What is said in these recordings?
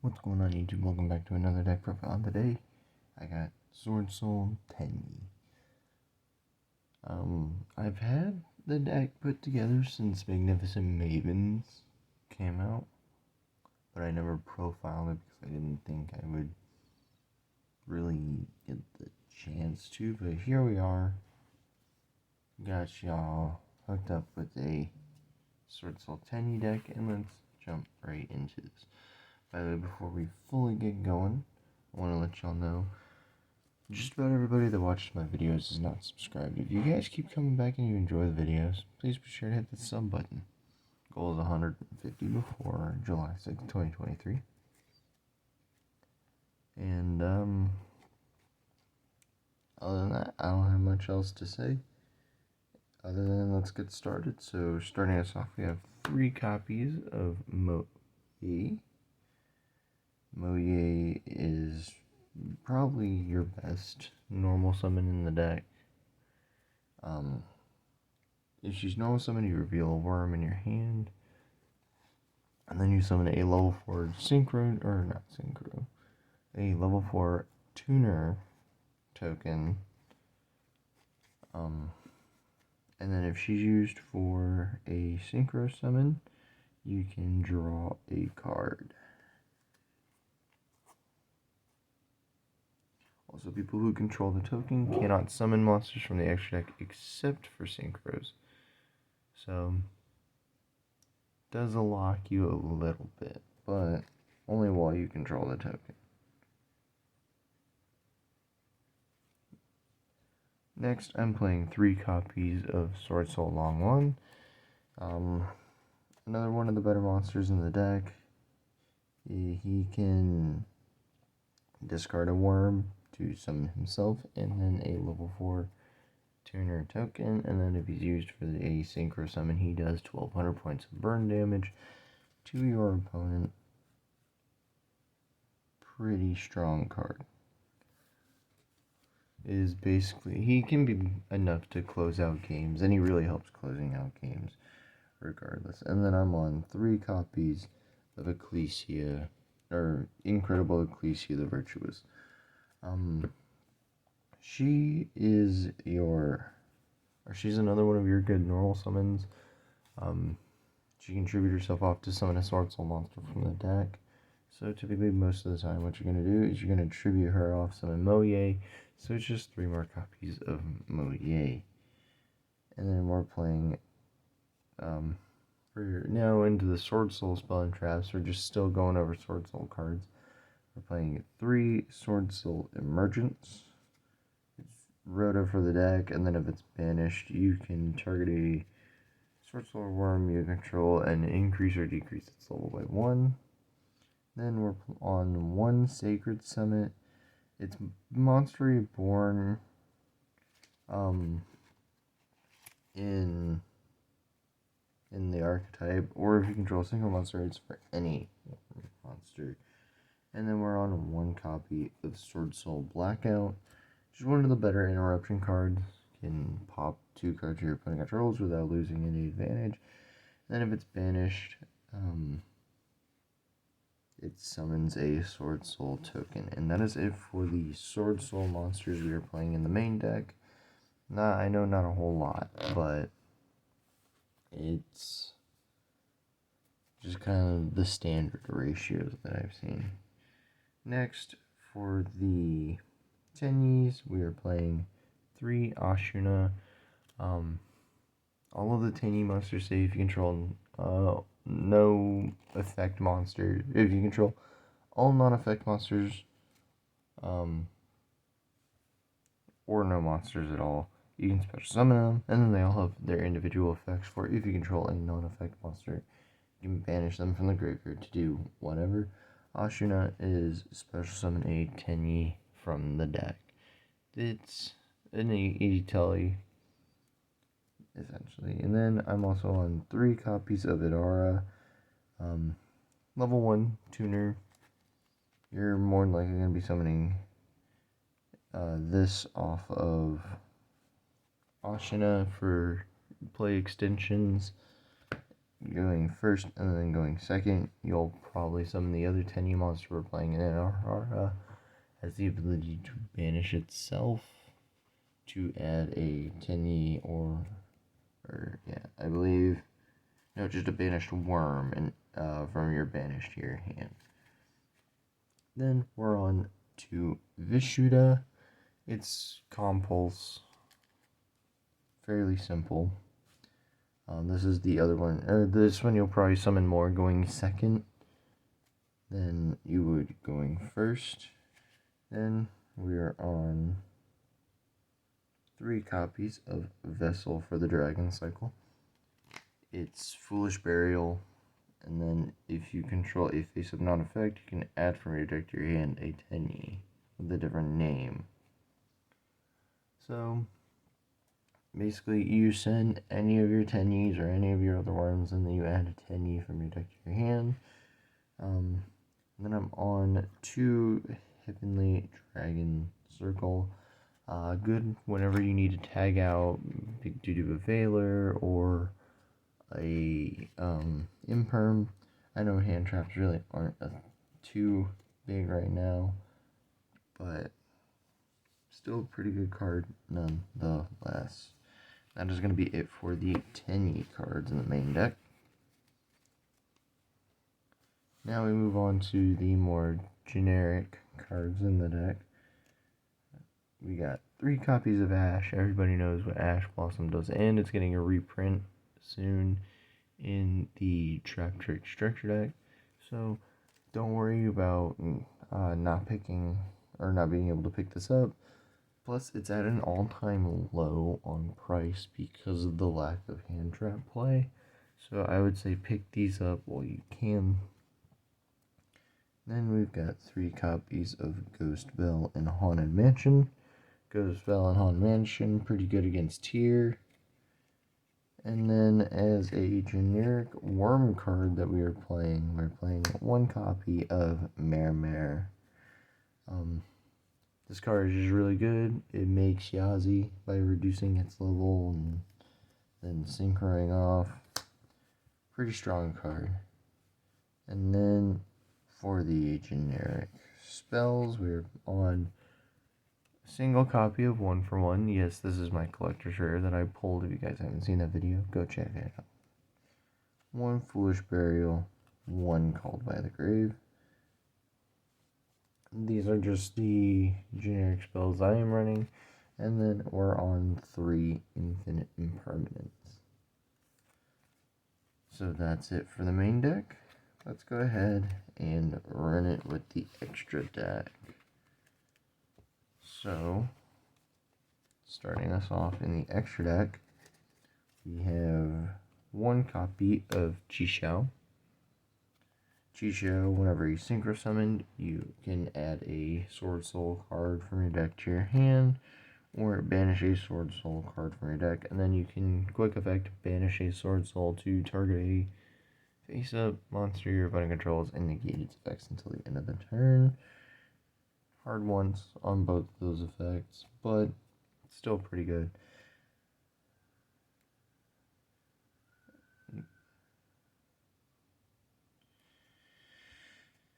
What's going on, YouTube? Welcome back to another deck profile. And today, I got Swordsoul Tenyi. I've had the deck put together since Magnificent Mavens came out, but I never profiled it because I didn't think I would really get the chance to. But here we are. Got y'all hooked up with a Swordsoul Tenyi deck, and let's jump right into this. By the way, before we fully get going, I want to let y'all know just about everybody that watches my videos is not subscribed. If you guys keep coming back and you enjoy the videos, please be sure to hit the sub button. Goal is 150 before July 6th, 2023. And, other than that, I don't have much else to say. Other than let's get started. So, starting us off, we have 3 copies of Moye. Moye is probably your best normal summon in the deck. If she's normal summon, you reveal a worm in your hand, and then you summon a level 4 a level 4 tuner token. And then if she's used for a synchro summon, you can draw a card. Also, people who control the token cannot summon monsters from the extra deck except for synchros. So, does lock you a little bit, but only while you control the token. Next, I'm playing 3 copies of Swordsoul Long One. Another one of the better monsters in the deck. He can discard a worm to summon himself, and then a level 4 tuner token, and then if he's used for the synchro summon, he does 1200 points of burn damage to your opponent. Pretty strong card. Is basically, he can be enough to close out games, and he really helps closing out games regardless. And then I'm on 3 copies of Ecclesia, or Incredible Ecclesia the Virtuous. She's another one of your good normal summons. She can tribute herself off to summon a Swordsoul monster from the deck. So typically, most of the time, what you're going to do is you're going to tribute her off, summon Moye. So it's just 3 more copies of Moye. And then we're playing, we're now into the Swordsoul spell and traps. We're just still going over Swordsoul cards. We're playing 3 Swordsoul Emergence. Rhoda for the deck, and then if it's banished, you can target a Swordsoul worm you control and increase or decrease its level by 1. Then we're on 1 Sacred Summit. It's monster reborn in the archetype, or if you control a single monster, it's for any monster. And then we're on 1 copy of Swordsoul Blackout. Just one of the better interruption cards. Can pop 2 cards your opponent controls without losing any advantage. Then if it's banished, it summons a Swordsoul token. And that is it for the Swordsoul monsters we are playing in the main deck. I know not a whole lot, but it's just kind of the standard ratios that I've seen. Next, for the Tenyis, we are playing 3 Ashuna. All of the Tenyi monsters say if you control no effect monster, if you control all non-effect monsters, or no monsters at all, you can special summon them, and then they all have their individual effects for if you control a non-effect monster. You can banish them from the graveyard to do whatever. Ashuna is special summon a Tenyi from the deck. It's an easy telly, essentially. And then I'm also on 3 copies of Idara. Level 1 tuner. You're more than likely going to be summoning this off of Ashuna for play extensions. going first and then going second, you'll probably summon the other Tenyi monster we're playing, and Aurora has the ability to banish itself to add a Tenyi or yeah, I believe, no, just a banished worm from your banished to your hand. Then we're on to Vishuddha. It's Compulse. Fairly simple. This is the other one, or this one you'll probably summon more going second than you would going first. Then we're on 3 copies of Vessel for the Dragon Cycle. It's Foolish Burial, and then if you control a face-up non-effect, you can add from your deck to your hand a Tenyi with a different name. So basically, you send any of your Tenyis or any of your other worms, and then you add a Tenyi from your deck to your hand. Then I'm on 2 Heavenly Dragon Circle. Good whenever you need to tag out due to a Veiler or a Imperm. I know hand traps really aren't too big right now, but still a pretty good card nonetheless. That is going to be it for the Tenyi cards in the main deck. Now we move on to the more generic cards in the deck. We got 3 copies of Ash. Everybody knows what Ash Blossom does, and it's getting a reprint soon in the Trap Trick Structure deck. So don't worry about not picking or not being able to pick this up. Plus, it's at an all-time low on price because of the lack of hand trap play. So I would say pick these up while you can. Then we've got 3 copies of Ghost Bell and Haunted Mansion. Ghost Bell and Haunted Mansion, pretty good against tier. And then as a generic worm card that we're playing 1 copy of Mare. This card is just really good. It makes Yazi by reducing its level and then synchroing off. Pretty strong card. And then for the generic spells, we're on a single copy of 1 for 1. Yes, this is my collector's rare that I pulled. If you guys haven't seen that video, go check it out. 1 Foolish Burial, 1 Called by the Grave. These are just the generic spells I am running. And then we're on 3 Infinite Impermanence. So that's it for the main deck. Let's go ahead and run it with the extra deck. So, starting us off in the extra deck, we have 1 copy of Chixiao. Chixiao, whenever you synchro summoned, you can add a Swordsoul card from your deck to your hand, or banish a Swordsoul card from your deck, and then you can quick effect banish a Swordsoul to target a face-up monster your opponent controls and negate its effects until the end of the turn. Hard ones on both of those effects, but still pretty good.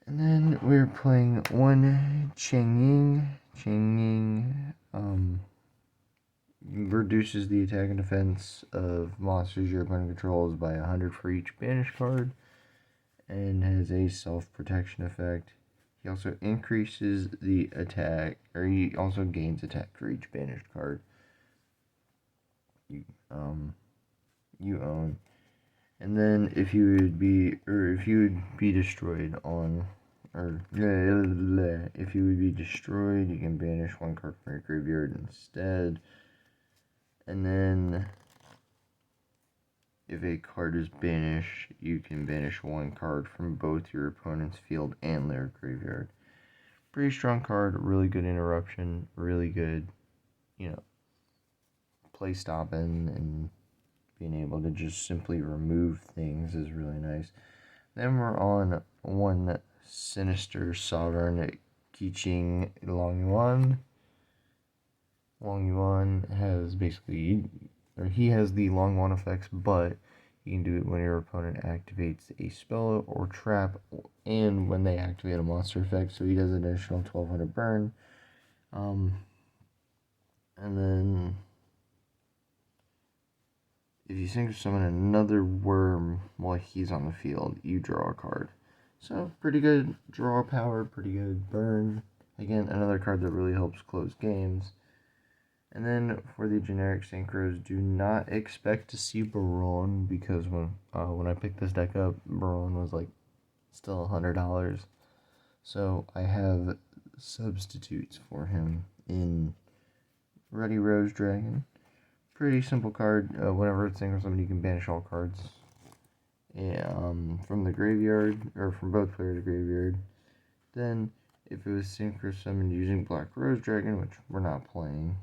And then we're playing 1 Tenyi. Reduces the attack and defense of monsters your opponent controls by 100 for each banished card, and has a self-protection effect. He also increases the attack, or he also gains attack for each banished card you own. And then if you would be destroyed on, or if you would be destroyed, you can banish 1 card from your graveyard instead. And then if a card is banished, you can banish 1 card from both your opponent's field and their graveyard. Pretty strong card, really good interruption, really good, play stopping, and being able to just simply remove things is really nice. Then we're on 1 Sinister Sovereign Qiqing Longyuan. Longyuan has he has the Longyuan effects, but You can do it when your opponent activates a spell or trap, and when they activate a monster effect, so he does an additional 1200 burn. And then if you synchro summon another worm while he's on the field, you draw a card. So pretty good draw power, pretty good burn. Again, another card that really helps close games. And then for the generic synchros, do not expect to see Baron, because when I picked this deck up, Baron was like still $100. So I have substitutes for him in Ready Rose Dragon. Pretty simple card. Whenever it's synchro summon, you can banish all cards from the graveyard, or from both players' graveyard. Then, if it was synchro summoned using Black Rose Dragon, which we're not playing,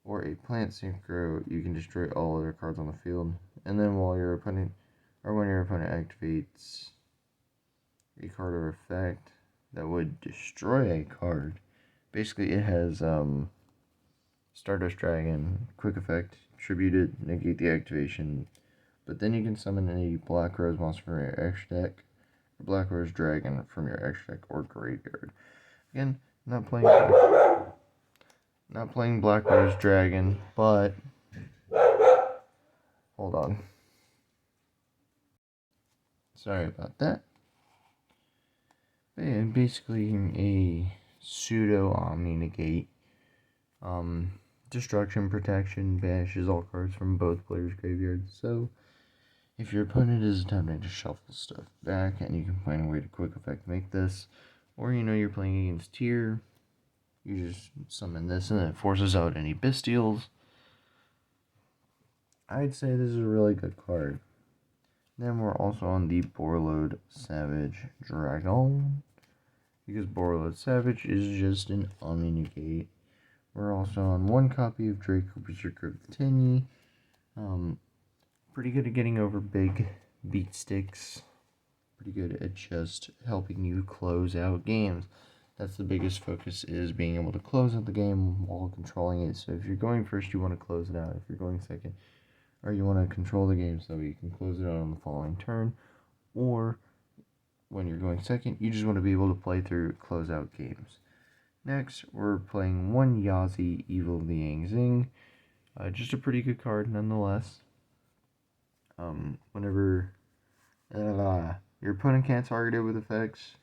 or a plant synchro, you can destroy all other cards on the field. And then when your opponent activates a card or effect that would destroy a card, basically it has Stardust Dragon, quick effect, tribute it, negate the activation. But then you can summon a Black Rose monster from your extra deck, or Black Rose Dragon from your extra deck or graveyard. Again, not playing Black Rose Dragon, but hold on. Sorry about that. But yeah, basically a pseudo Omni Negate. Destruction Protection banishes all cards from both players' graveyards. So if your opponent is attempting to shuffle stuff back and you can find a way to quick effect make this, or you're playing against tier, you just summon this and it forces out any Bestials. I'd say this is a really good card. Then we're also on the Borreload Savage Dragon, because Borreload Savage is just an Omni Negate. We're also on one copy of Draco Berserker of the Tenyi. Pretty good at getting over big beat sticks. Pretty good at just helping you close out games. That's the biggest focus, is being able to close out the game while controlling it. So if you're going first, you want to close it out. If you're going second, or you want to control the game so you can close it out on the following turn. Or when you're going second, you just want to be able to play through close out games. Next, we're playing one Yazi, Evil Liang Xing. Just a pretty good card nonetheless. Whenever your opponent can't target it with effects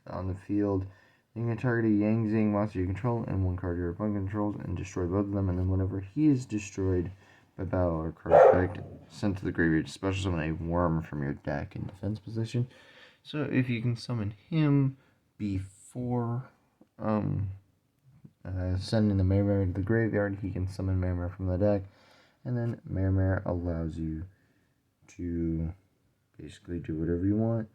on the field, you can target a Yang Xing monster you control and one card your opponent controls and destroy both of them. And then whenever he is destroyed by battle or card effect, sent to the graveyard, special summon a worm from your deck in defense position. So if you can summon him before sending the Mare to the graveyard, he can summon Mare from the deck, and then Mare allows you to basically do whatever you want.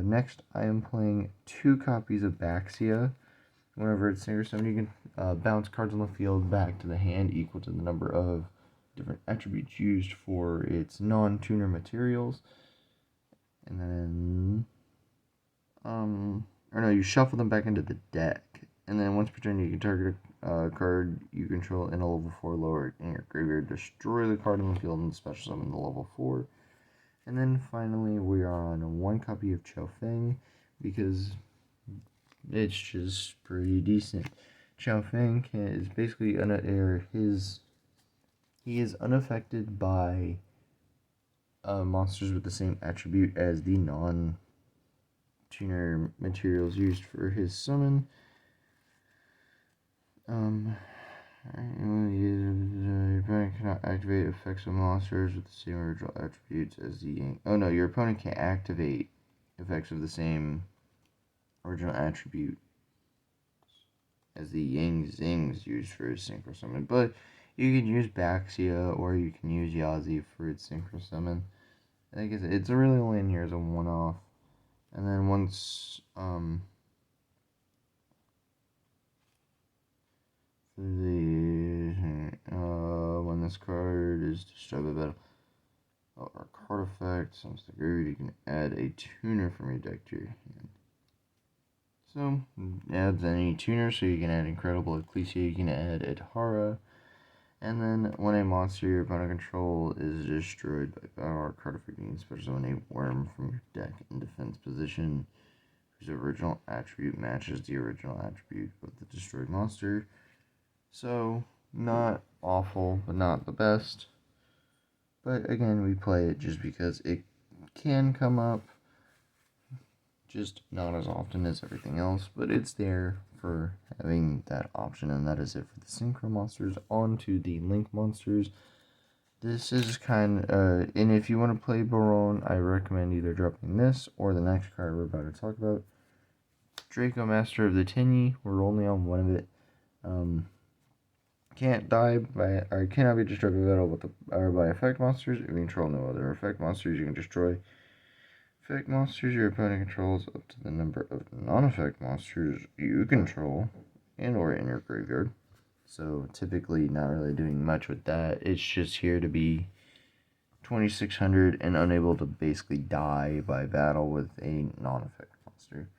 Next, I am playing 2 copies of Baxia. Whenever it's synchro summon, you can bounce cards on the field back to the hand equal to the number of different attributes used for its non-tuner materials. And then, you shuffle them back into the deck. And then once per turn, you can target a card you control in a level 4 lower in your graveyard, destroy the card on the field, and special summon the level 4. And then finally, we are on 1 copy of Chao Feng, because it's just pretty decent. Chao Feng is basically he is unaffected by monsters with the same attribute as the non-tuner materials used for his summon. Your opponent cannot activate effects of monsters with the same original attributes as the Yang. Oh no, your opponent can't activate effects of the same original attribute as the Yang Xings used for his synchro summon. But you can use Baxia or you can use Yazi for its synchro summon. I guess it's really only in here as a one-off. And then once when this card is destroyed by battle or card effect, since the graveyard, you can add a tuner from your deck to your hand. So adds any tuner, so you can add Incredible Ecclesia, you can add Adhara, And then when a monster your opponent control is destroyed by battle or card effect, you can special summon a worm from your deck in defense position whose original attribute matches the original attribute of the destroyed monster. So, not awful, but not the best. But again, we play it just because it can come up, just not as often as everything else, but it's there for having that option, and that is it for the synchro monsters. On to the link monsters. This is and if you want to play Baron, I recommend either dropping this or the next card we're about to talk about. Draco Master of the Tenyi. We're only on one of it. Cannot be destroyed by battle or by effect monsters. If you control no other effect monsters, you can destroy effect monsters your opponent controls up to the number of non-effect monsters you control and or in your graveyard. So typically not really doing much with that. It's just here to be 2600 and unable to basically die by battle with a non-effect monster.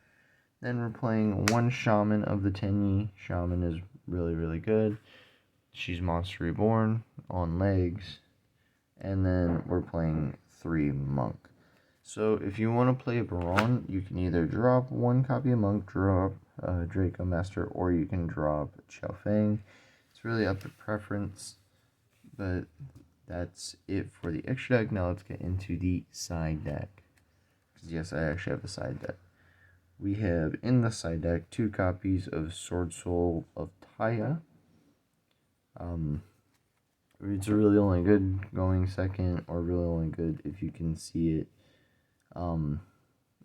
Then we're playing one Shaman of the Tenyi. Shaman is really, really good. She's Monster Reborn on legs. And then we're playing 3 Monk. So if you want to play a Baron, you can either drop 1 copy of Monk, drop Draco Master, or you can drop Xiao Feng. It's really up to preference, but that's it for the extra deck. Now let's get into the side deck. Because yes, I actually have a side deck. We have in the side deck 2 copies of Swordsoul of Taya. It's really only good going second, or really only good if you can see it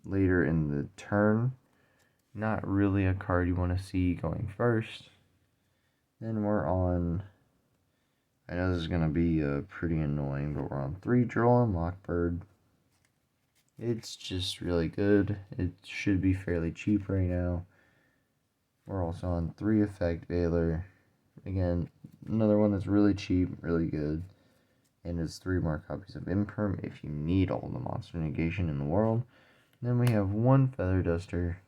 later in the turn. Not really a card you want to see going first. Then we're on, I know this is going to be pretty annoying, but we're on 3 Droll and Lockbird. It's just really good. It should be fairly cheap right now. We're also on 3 Effect Veiler. Again, another one that's really cheap, really good. And it's 3 more copies of Imperm if you need all the monster negation in the world. Then we have 1 Feather Duster,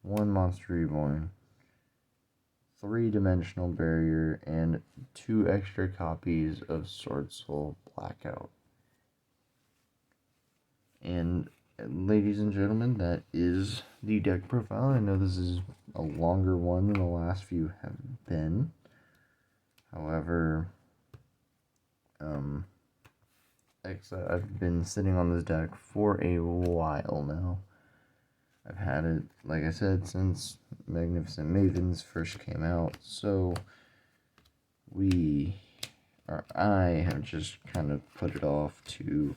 1 Monster Reborn, 3-dimensional barrier, and 2 extra copies of Swordsoul Blackout. And ladies and gentlemen, that is the deck profile. I know this is a longer one than the last few have been. However, I've been sitting on this deck for a while now. I've had it, like I said, since Magnificent Mavens first came out, so I have just kind of put it off to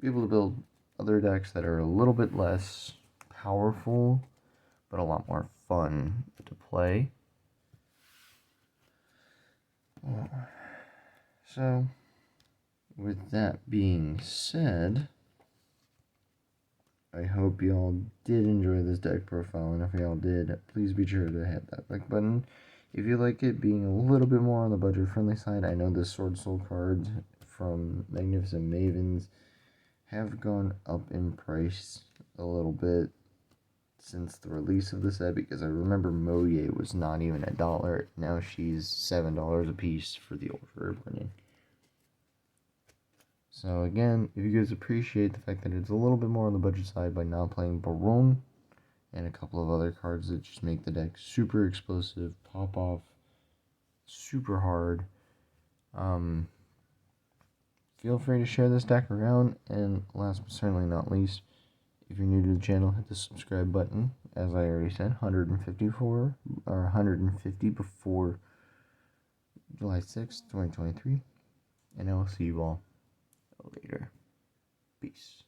be able to build other decks that are a little bit less powerful, but a lot more fun to play. So, with that being said, I hope y'all did enjoy this deck profile, and if y'all did, please be sure to hit that like button. If you like it being a little bit more on the budget-friendly side, I know the Swordsoul cards from Magnificent Mavens have gone up in price a little bit since the release of the set, because I remember Moye was not even $1. Now she's $7 a piece for the older printing. So again, if you guys appreciate the fact that it's a little bit more on the budget side by not playing Baron and a couple of other cards that just make the deck super explosive, pop off super hard, feel free to share this deck around. And last but certainly not least, if you're new to the channel, hit the subscribe button. As I already said, 150 before July 6th, 2023. And I will see you all later. Peace.